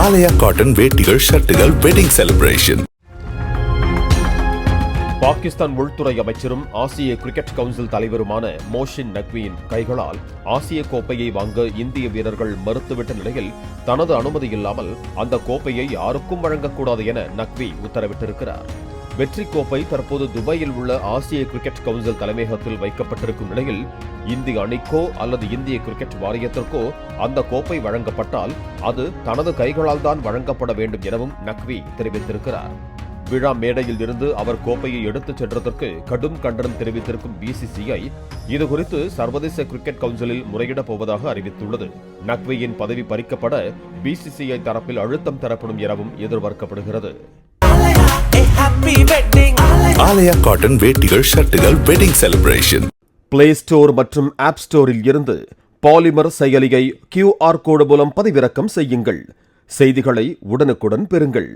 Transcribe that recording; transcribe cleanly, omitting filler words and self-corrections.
ஆலயா cotton வேட்டிகள் ஷர்ட்டுகள் wedding celebration. Pakistan உள்துறை அமைச்சரும் ஆசிய கிரிக்கெட் கவுன்சில் தலைவருமான மோஷின் நக்வியின் கைகளால் ஆசிய கோப்பையை வாங்க இந்திய வீரர்கள் மறுத்துவிட்ட நிலையில் தனது அனுமதி இல்லாமல் அந்த கோப்பையை யாருக்கும் வழங்கக்கூடாது என நக்வி உத்தரவிட்டிருக்கிறார். வெற்றி கோப்பை தற்போது துபாயில் உள்ள ஆசிய கிரிக்கெட் கவுன்சில் தலைமையகத்தில் வைக்கப்பட்டிருக்கும் நிலையில் இந்திய அணிக்கோ அல்லது இந்திய கிரிக்கெட் வாரியத்திற்கோ அந்த கோப்பை வழங்கப்பட்டால் அது தனது கைகளால் தான் வழங்கப்பட வேண்டும் எனவும் நக்வி தெரிவித்திருக்கிறார். விழா மேடையில் இருந்து அவர் கோப்பையை எடுத்துச் சென்றதற்கு கடும் கண்டனம் தெரிவித்திருக்கும் பிசிசிஐ இதுகுறித்து சர்வதேச கிரிக்கெட் கவுன்சிலில் முறையிடப் போவதாக அறிவித்துள்ளது. நக்வியின் பதவி பறிக்கப்பட பிசிசிஐ தரப்பில் அழுத்தம் தரப்படும் எனவும் எதிர்பார்க்கப்படுகிறது. ஆலயா காட்டன் வேட்டிகள் ஷர்ட்டுகள் வெட்டிங் செலிப்ரேஷன். பிளே ஸ்டோர் மற்றும் ஆப் ஸ்டோரில் இருந்து பாலிமர் செயலியை QR கோடு மூலம் பதிவிறக்கம் செய்யுங்கள். செய்திகளை உடனுக்குடன் பெறுங்கள்.